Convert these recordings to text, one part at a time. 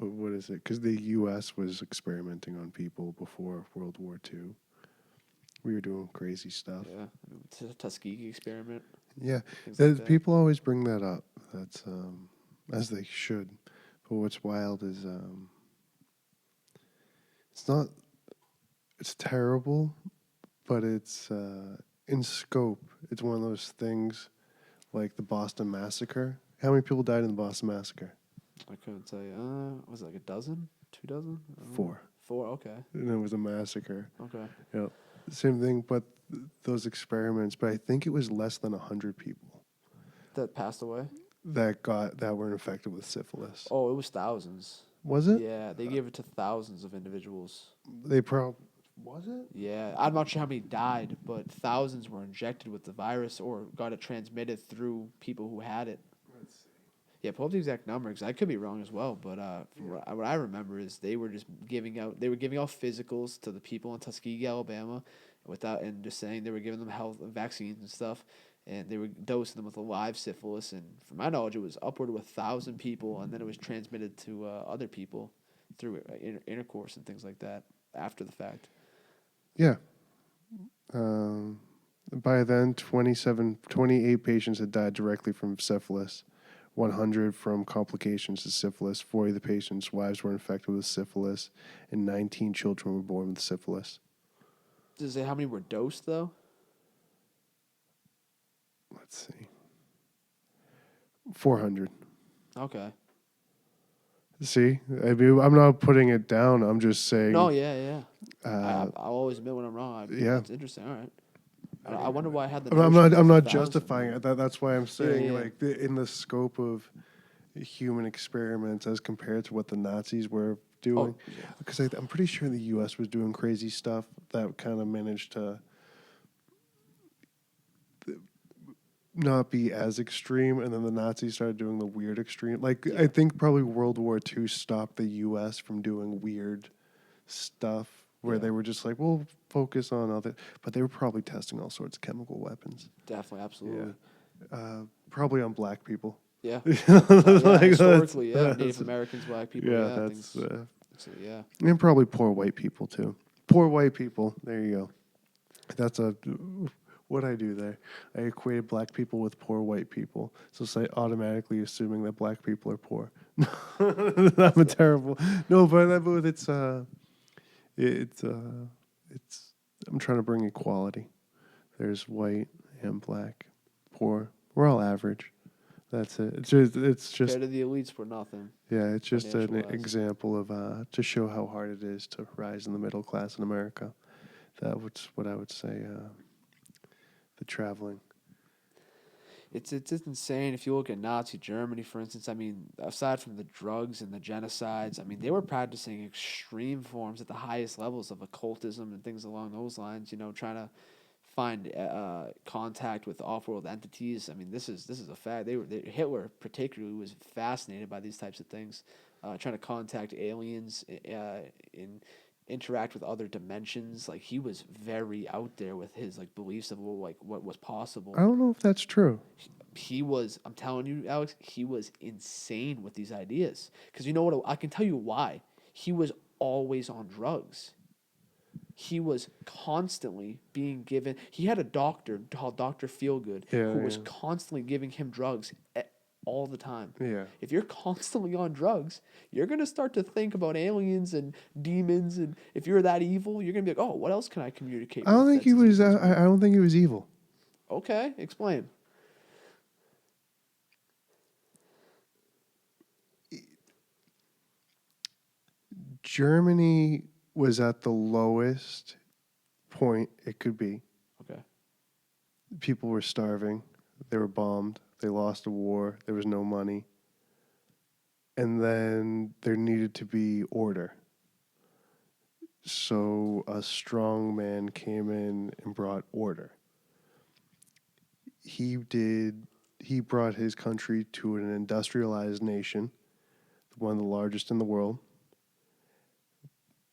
what is it? Because the U.S. was experimenting on people before World War II. We were doing crazy stuff. Yeah, it's a Tuskegee experiment. Yeah, Things like that. people always bring that up. That's as they should. But what's wild is it's not. It's terrible, but it's in scope. It's one of those things like the Boston Massacre. How many people died in the Boston Massacre? I couldn't tell you. Was it like a dozen? 2 dozen? 4. 4, okay. And it was a massacre. Okay. Yeah, same thing. But those experiments. But I think it was less than 100 people That passed away? that were infected with syphilis. Oh, it was thousands. Was it? Yeah, they gave it to thousands of individuals. They probably was it. Yeah, I'm not sure how many died, but thousands were injected with the virus or got it transmitted through people who had it. Let's see. Yeah, pull up the exact number because I could be wrong as well. But from what I remember is they were just giving out physicals to the people in Tuskegee, Alabama, and just saying they were giving them health vaccines and stuff, and they were dosing them with a live syphilis. And from my knowledge, it was upward of 1,000 people, and then it was transmitted to other people through intercourse and things like that after the fact. Yeah. By then, 28 patients had died directly from syphilis, 100 from complications of syphilis, 40 of the patients' wives were infected with syphilis, and 19 children were born with syphilis. Does it say how many were dosed, though? Let's see. 400. Okay. See? I mean, I'm not putting it down. I'm just saying. No, yeah. I'll always admit when I'm wrong. Yeah. That's interesting. All right. I wonder why I had the. I'm notion not of 1,000. justifying it. That's why I'm saying Yeah. like in the scope of human experiments as compared to what the Nazis were doing, because I'm pretty sure the U.S. was doing crazy stuff that kind of managed to not be as extreme, and then the Nazis started doing the weird extreme. Like I think probably World War II stopped the U.S. from doing weird stuff where they were just like, we'll focus on other, but they were probably testing all sorts of chemical weapons. Definitely, absolutely. Yeah. Probably on black people. Yeah. Like, Historically, Native Americans, black people. Yeah, Yeah, that's yeah. and probably poor white people too. Poor white people. There you go. That's what I do there. I equated black people with poor white people, so it's like automatically assuming that black people are poor. I'm a terrible. No, but it's I'm trying to bring equality. There's white and black, poor. We're all average. That's it. It's just Compared to the elites, we're nothing. yeah. It's just an financial-wise. example of to show how hard it is to rise in the middle class in America. That's what I would say. The traveling. It's insane. If you look at Nazi Germany, for instance, I mean, aside from the drugs and the genocides, I mean, they were practicing extreme forms at the highest levels of occultism and things along those lines. You know, trying to find contact with off-world entities. I mean, this is a fact. Hitler particularly was fascinated by these types of things, trying to contact aliens, in interact with other dimensions. Like he was very out there with his like beliefs of what was possible. I don't know if that's true. He was, I'm telling you, Alex, he was insane with these ideas. Because you know what? I can tell you why. He was always on drugs. He was constantly being given. He had a doctor called Dr. Feelgood who was constantly giving him drugs all the time. Yeah. If you're constantly on drugs, you're going to start to think about aliens and demons. And if you're that evil, you're going to be like, oh, what else can I communicate with? I don't think he was. I don't think he was evil. Okay, explain. Germany was at the lowest point it could be. Okay. People were starving. They were bombed. They lost a war. There was no money. And then there needed to be order. So a strong man came in and brought order. He brought his country to an industrialized nation, one of the largest in the world.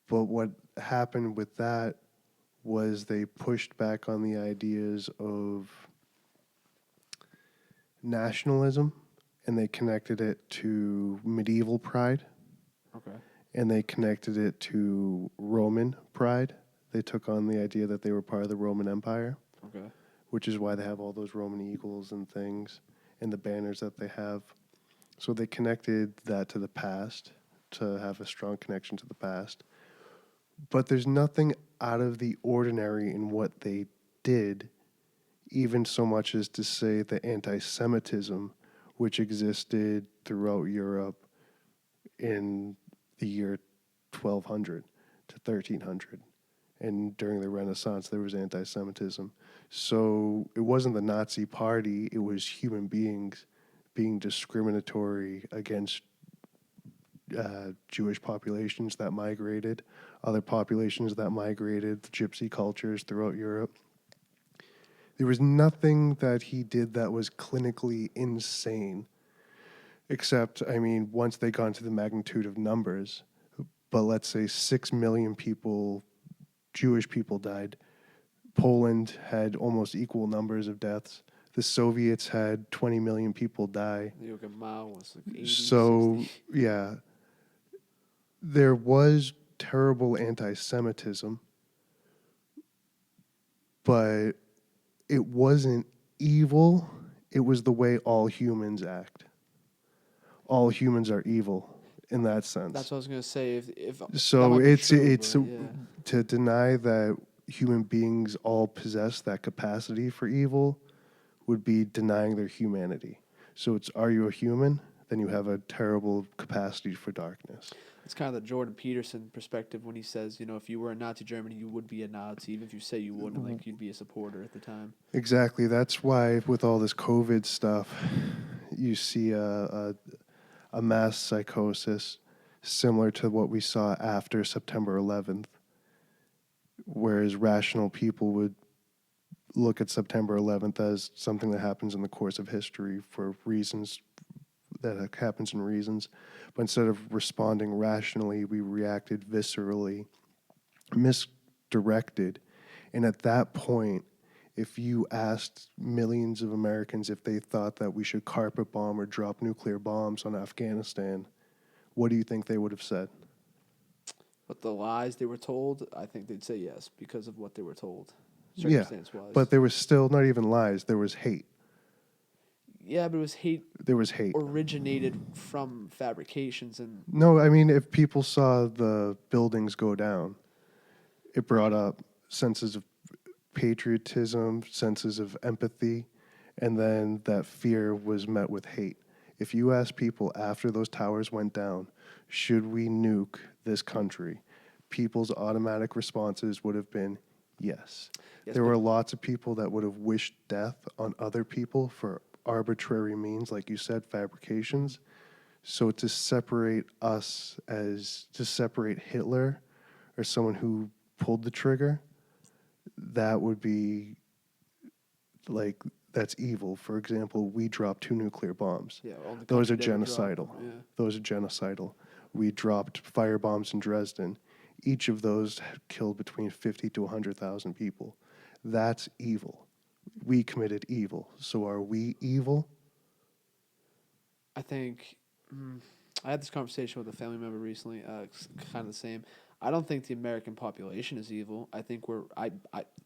But what happened with that was they pushed back on the ideas of nationalism, and they connected it to medieval pride. and they connected it to Roman pride. They took on the idea that they were part of the Roman Empire, Okay. which is why they have all those Roman eagles and things and the banners that they have. So they connected that to the past to have a strong connection to the past. But there's nothing out of the ordinary in what they did, even so much as to say the anti Semitism, which existed throughout Europe in the year 1200 to 1300. And during the Renaissance, there was anti Semitism. So it wasn't the Nazi party, it was human beings being discriminatory against Jewish populations that migrated, other populations that migrated, the gypsy cultures throughout Europe. There was nothing that he did that was clinically insane, except, I mean, once they got into the magnitude of numbers, but let's say 6 million people, Jewish people, died. Poland had almost equal numbers of deaths. The Soviets had 20 million people die. Yoga Mao was like 80, So, 60. yeah, there was terrible anti Semitism, but it wasn't evil. It was the way all humans act. All humans are evil in that sense. That's what I was gonna say. If that So might be it's true, it's but yeah. to deny that human beings all possess that capacity for evil would be denying their humanity. So it's, are you a human? Then you have a terrible capacity for darkness. It's kind of the Jordan Peterson perspective when he says, you know, if you were in Nazi Germany, you would be a Nazi, even if you say you wouldn't, like you'd be a supporter at the time. Exactly. That's why with all this COVID stuff, you see a mass psychosis similar to what we saw after September 11th, whereas rational people would look at September 11th as something that happens in the course of history for reasons that happens in reasons. But instead of responding rationally, we reacted viscerally, misdirected. And at that point, if you asked millions of Americans if they thought that we should carpet bomb or drop nuclear bombs on Afghanistan, what do you think they would have said? But the lies they were told, I think they'd say yes because of what they were told, Yeah, circumstance wise. but there was still not even lies. There was hate. Yeah, but it was hate There was hate. originated from fabrications and No, I mean, if people saw the buildings go down, it brought up senses of patriotism, senses of empathy, and then that fear was met with hate. If you ask people after those towers went down, should we nuke this country? People's automatic responses would have been yes. yes, There but were lots of people that would have wished death on other people for arbitrary means, like you said, fabrications. So to separate us as to separate Hitler or someone who pulled the trigger, that would be like that's evil. For example, we dropped 2 nuclear bombs. yeah, only Those are country to ever drop genocidal. them, yeah. Those are genocidal. We dropped fire bombs in Dresden. Each of those killed between 50 to 100,000 people. That's evil. We committed evil. So are we evil? I think I had this conversation with a family member recently. It's kind of the same. I don't think the American population is evil. I think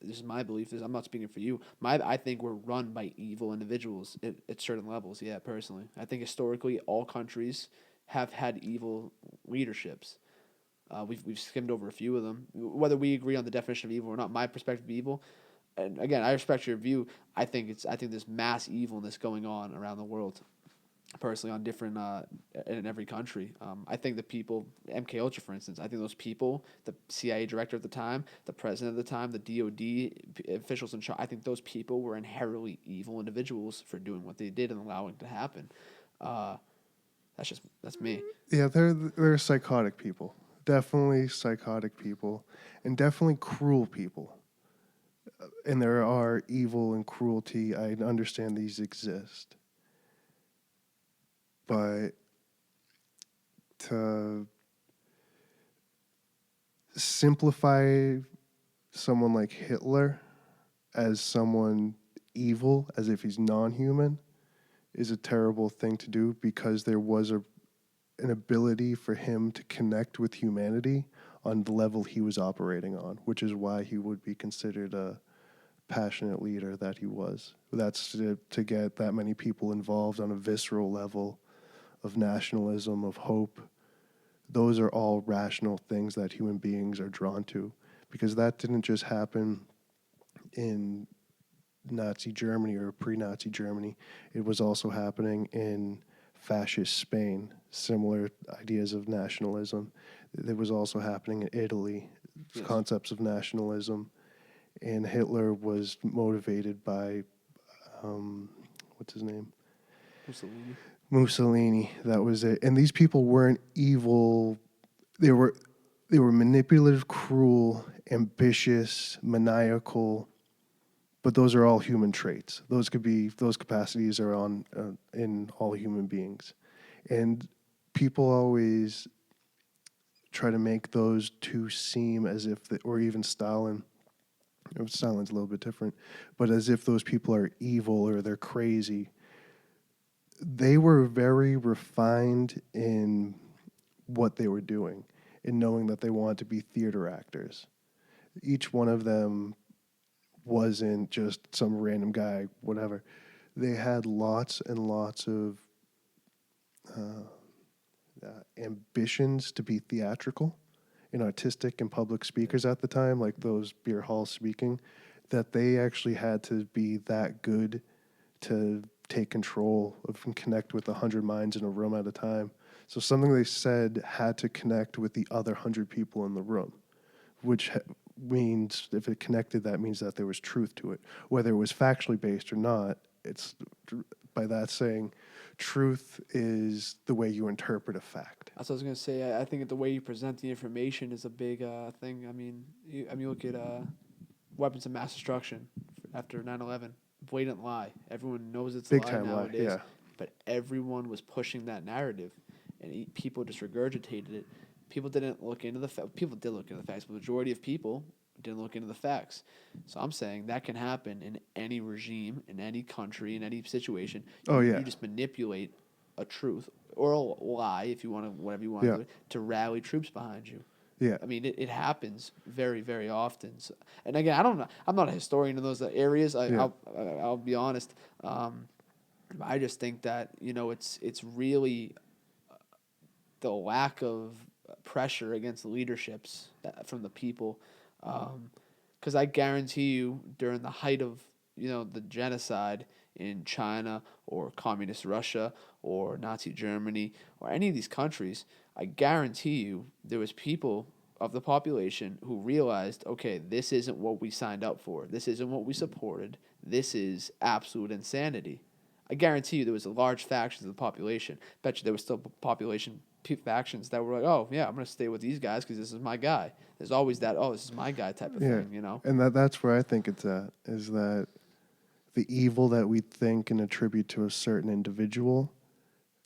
this is my belief. I'm not speaking for you. I think we're run by evil individuals at certain levels. Yeah, personally, I think historically all countries have had evil leaderships. We've skimmed over a few of them. Whether we agree on the definition of evil or not, my perspective of evil, and again, I respect your view. I think there's mass evilness going on around the world personally on different in every country. I think the people, MK Ultra, for instance, I think those people, the CIA director at the time, the president at the time, the DOD officials in charge, I think those people were inherently evil individuals for doing what they did and allowing it to happen. That's me. Yeah, they're psychotic people. Definitely psychotic people, and definitely cruel people. And there are evil and cruelty. I understand these exist. But to simplify someone like Hitler as someone evil, as if he's non human, is a terrible thing to do because there was an ability for him to connect with humanity on the level he was operating on, which is why he would be considered a passionate leader that he was. That's to get that many people involved on a visceral level of nationalism, of hope. Those are all rational things that human beings are drawn to, because that didn't just happen in Nazi Germany or pre-Nazi Germany. It was also happening in fascist Spain, similar ideas of nationalism. It was also happening in Italy, Yes. concepts of nationalism. And Hitler was motivated by, what's his name? Mussolini. Mussolini. That was it. And these people weren't evil. They were manipulative, cruel, ambitious, maniacal. But those are all human traits. Those capacities are on in all human beings, and people always try to make those two seem as if, or even Stalin. Stalin's a little bit different, but as if those people are evil or they're crazy. They were very refined in what they were doing, in knowing that they wanted to be theater actors. Each one of them wasn't just some random guy, whatever. They had lots and lots of ambitions to be theatrical and artistic and public speakers at the time, like those beer halls speaking, that they actually had to be that good to take control of and connect with 100 minds in a room at a time. So something they said had to connect with the other 100 people in the room, which means if it connected, that means that there was truth to it. Whether it was factually based or not, it's by that saying truth is the way you interpret a fact. That's what I was gonna say. I think the way you present the information is a big thing. You look at weapons of mass destruction after 9/11. Blatant lie. Everyone knows it's a Big lie time lie, nowadays. yeah. But everyone was pushing that narrative, and people just regurgitated it. People didn't look into people did look into the facts, but the majority of people didn't look into the facts. So I'm saying that can happen in any regime, in any country, in any situation. Oh, yeah. You just manipulate a truth or a lie, if you want to, whatever you want Yeah. to do it, to rally troops behind you. Yeah. I mean, it happens very, very often. So, and again, I don't know. I'm not a historian in those areas. I'll be honest. I just think that it's really the lack of pressure against the leaderships from the people, because I guarantee you, during the height of the genocide in China or communist Russia or Nazi Germany or any of these countries, I guarantee you there was people of the population who realized, okay, this isn't what we signed up for. This isn't what we supported. This is absolute insanity. I guarantee you there was a large factions of the population. Bet you there was still factions that were like, oh yeah, I'm gonna stay with these guys because this is my guy. There's always that, oh, this is my guy type of thing, And that's where I think it's at, is that the evil that we think and attribute to a certain individual,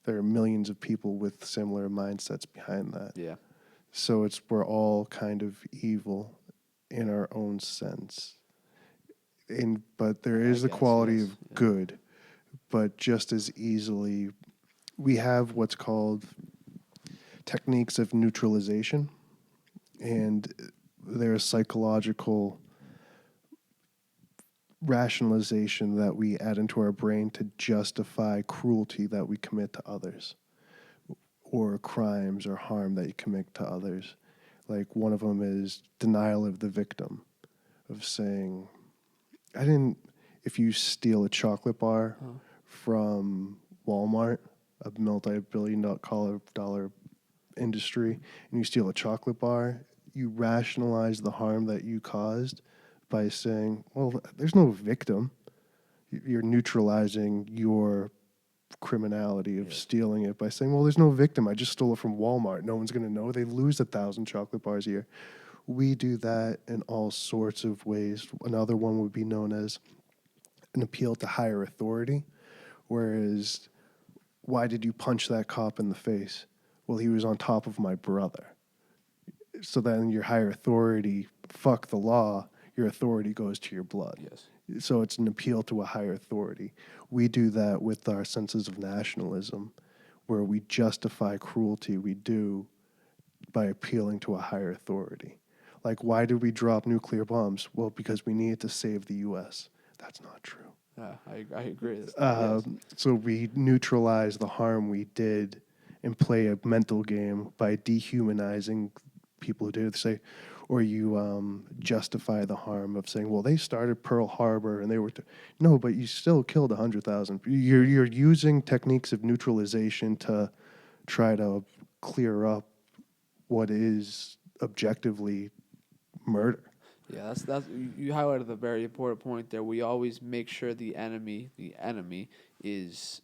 there are millions of people with similar mindsets behind that. Yeah. So we're all kind of evil in our own sense. But there is the quality of good, but just as easily, we have what's called techniques of neutralization, and there's psychological rationalization that we add into our brain to justify cruelty that we commit to others, or crimes or harm that you commit to others. Like one of them is denial of the victim, of saying, if you steal a chocolate bar from Walmart, a multi-billion-dollar industry, and you steal a chocolate bar, you rationalize the harm that you caused by saying, well, there's no victim. You're neutralizing your criminality of stealing it by saying, well, there's no victim. I just stole it from Walmart. No one's going to know. They lose 1,000 chocolate bars a year. We do that in all sorts of ways. Another one would be known as an appeal to higher authority, whereas, why did you punch that cop in the face? Well, he was on top of my brother. So then your higher authority, fuck the law, your authority goes to your blood. Yes. So it's an appeal to a higher authority. We do that with our senses of nationalism, where we justify cruelty we do by appealing to a higher authority. Like, why did we drop nuclear bombs? Well, because we needed to save the U.S. That's not true. Yeah, I agree. Yes. So we neutralize the harm we did and play a mental game by dehumanizing people who did it. Say, or you justify the harm of saying, well, they started Pearl Harbor and they were no, but you still killed 100,000. You're using techniques of neutralization to try to clear up what is objectively murder. Yeah, that's you highlighted a very important point there. We always make sure the enemy is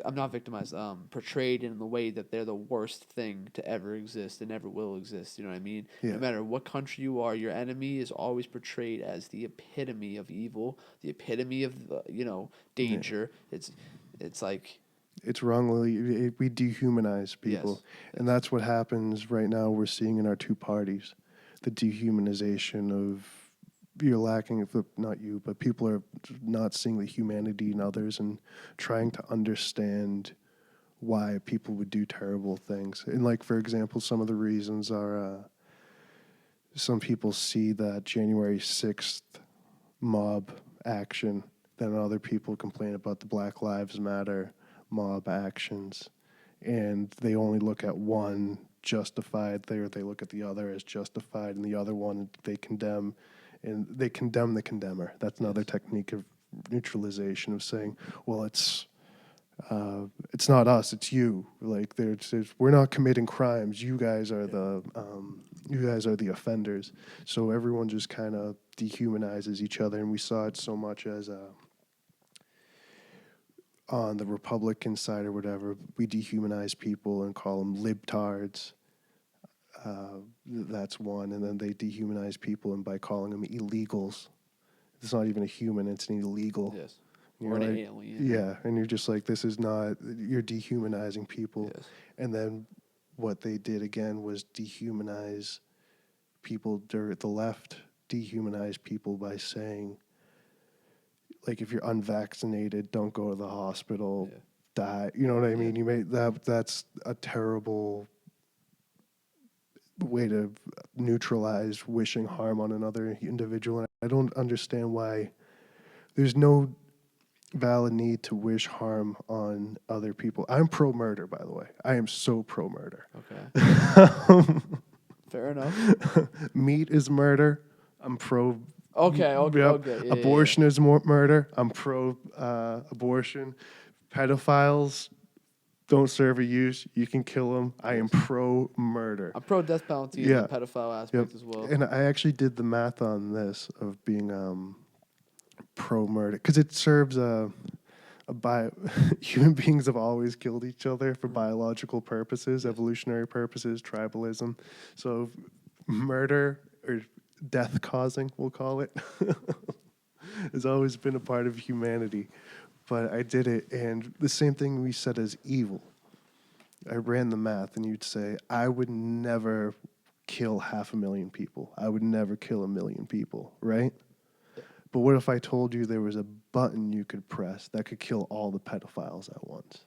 I'm not victimized, portrayed in the way that they're the worst thing to ever exist and never will exist. You know what I mean? Yeah. No matter what country you are, your enemy is always portrayed as the epitome of evil, the epitome of danger. Yeah. It's like It's wrongly, we dehumanize people. yes, And that's what happens right now, we're seeing in our two parties. The dehumanization of, you're lacking, not you, but people are not seeing the humanity in others and trying to understand why people would do terrible things. And like, for example, some of the reasons are some people see that January 6th mob action, then other people complain about the Black Lives Matter mob actions, and they only look at one justified there, they look at the other as justified, and the other one they condemn, and they condemn the condemner. That's another technique of neutralization, of saying, well, it's not us, it's you. Like, we're not committing crimes. You guys are the offenders. So everyone just kind of dehumanizes each other, and we saw it so much as on the Republican side or whatever, we dehumanize people and call them libtards. That's one, and then they dehumanize people and by calling them illegals. It's not even a human; it's an illegal. yes, You're or an like, alien. yeah, and you're just like, this is not. You're dehumanizing people, Yes. and then what they did again was dehumanize people. The left dehumanize people by saying, like, if you're unvaccinated, don't go to the hospital, die. You know what I mean? You made that's a terrible way to neutralize wishing harm on another individual. And I don't understand why there's no valid need to wish harm on other people. I'm pro murder, by the way. I am so pro murder. Okay. Fair enough. Meat is murder. I'm pro. Okay. Yep. Yeah, Abortion is murder. I'm pro abortion. Pedophiles don't serve a use. You can kill them. I am pro murder. I'm pro death penalty in the pedophile aspect as well. And I actually did the math on this of being pro murder because it serves human beings have always killed each other for biological purposes, evolutionary purposes, tribalism. So murder or death causing, we'll call it, has always been a part of humanity. But I did it, and the same thing we said as evil. I ran the math, and you'd say, I would never kill 500,000 people. I would never kill 1 million people, right? But what if I told you there was a button you could press that could kill all the pedophiles at once?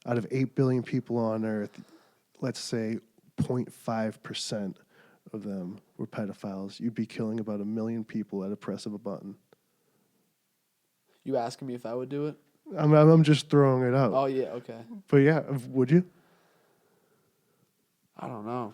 Out of 8 billion people on Earth, let's say 0.5% of them were pedophiles. You'd be killing about 1 million people at a press of a button. You asking me if I would do it? I'm just throwing it out. Oh yeah, okay. But yeah, would you? I don't know.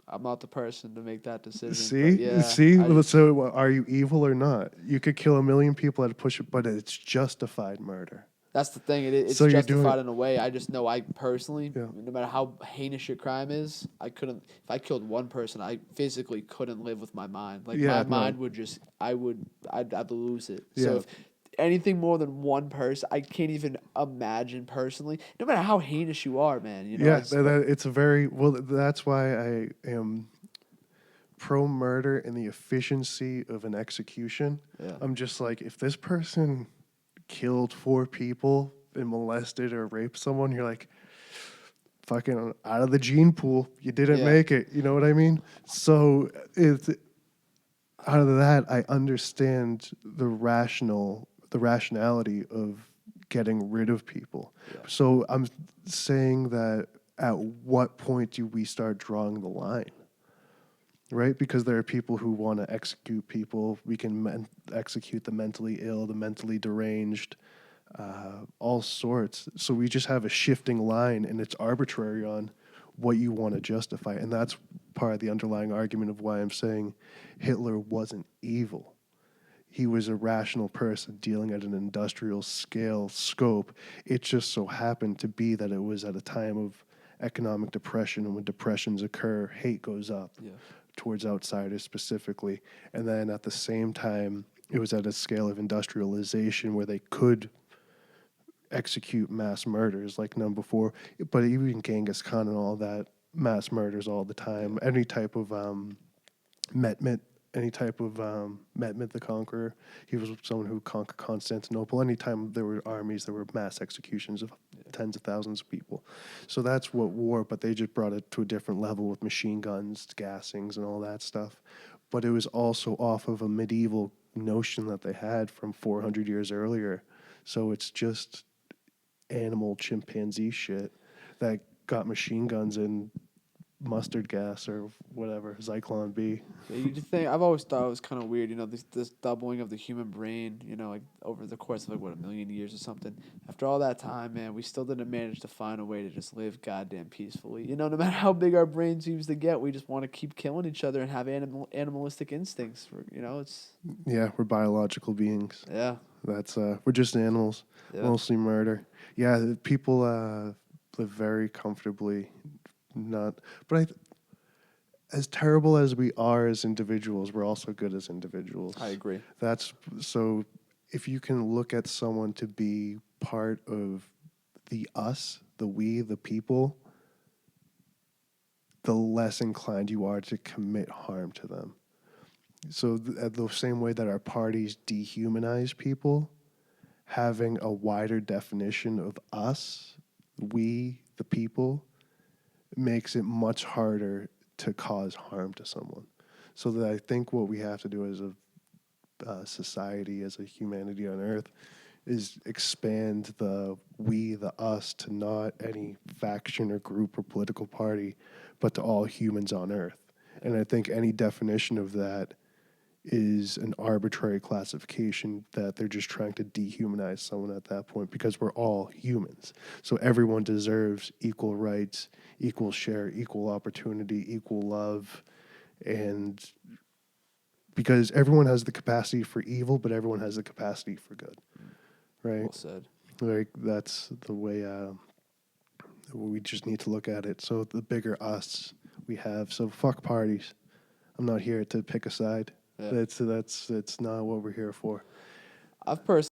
I'm not the person to make that decision. See. So are you evil or not? You could kill 1 million people at a push, but it's justified murder. That's the thing. It's So justified in a way. I just know I personally, Yeah. no matter how heinous your crime is, I couldn't. If I killed one person, I physically couldn't live with my mind. Like my mind would just, I'd lose it. Yeah. So if anything more than one person, I can't even imagine personally. No matter how heinous you are, man. You know. Yeah, it's a very well. That's why I am pro murder and the efficiency of an execution. Yeah. I'm just like, if this person killed 4 people and molested or raped someone, you're like, fucking out of the gene pool. You didn't make it. You know what I mean? So it's out of that, I understand the rational the rationality of getting rid of people. Yeah. So I'm saying that at what point do we start drawing the line? Right? Because there are people who want to execute people. We can execute the mentally ill, the mentally deranged, all sorts. So we just have a shifting line, and it's arbitrary on what you want to justify. And that's part of the underlying argument of why I'm saying Hitler wasn't evil. He was a rational person dealing at an industrial scale scope. It just so happened to be that it was at a time of economic depression, and when depressions occur, hate goes up Yeah. towards outsiders specifically. And then at the same time, it was at a scale of industrialization where they could execute mass murders like none before. But even Genghis Khan and all that, mass murders all the time. Yeah. Any type of Mehmet, any type of Mehmet the Conqueror. He was someone who conquered Constantinople. Anytime there were armies, there were mass executions of tens of thousands of people. So that's what war, but they just brought it to a different level with machine guns, gassings, and all that stuff. But it was also off of a medieval notion that they had from 400 years earlier. So it's just animal chimpanzee shit that got machine guns and mustard gas or whatever, Zyklon B. Yeah, you just think I've always thought it was kind of weird, this doubling of the human brain, like over the course of like what, 1,000,000 years or something. After all that time, man, we still didn't manage to find a way to just live goddamn peacefully. No matter how big our brain seems to get, we just want to keep killing each other and have animalistic instincts. It's Yeah, we're biological beings. yeah, That's we're just animals, yeah, mostly murder. Yeah, people live very comfortably. Not, but as terrible as we are as individuals, we're also good as individuals. I agree. That's so. If you can look at someone to be part of the us, the we, the people, the less inclined you are to commit harm to them. So, the same way that our parties dehumanize people, having a wider definition of us, we, the people, makes it much harder to cause harm to someone. So that I think what we have to do as a society, as a humanity on Earth, is expand the we, the us, to not any faction or group or political party, but to all humans on Earth. And I think any definition of that is an arbitrary classification that they're just trying to dehumanize someone at that point, because we're all humans. So everyone deserves equal rights, equal share, equal opportunity, equal love. And because everyone has the capacity for evil, but everyone has the capacity for good. Right? Well said. Like that's the way we just need to look at it. So the bigger us we have. So fuck parties. I'm not here to pick a side. Yeah. That's not what we're here for. I've personally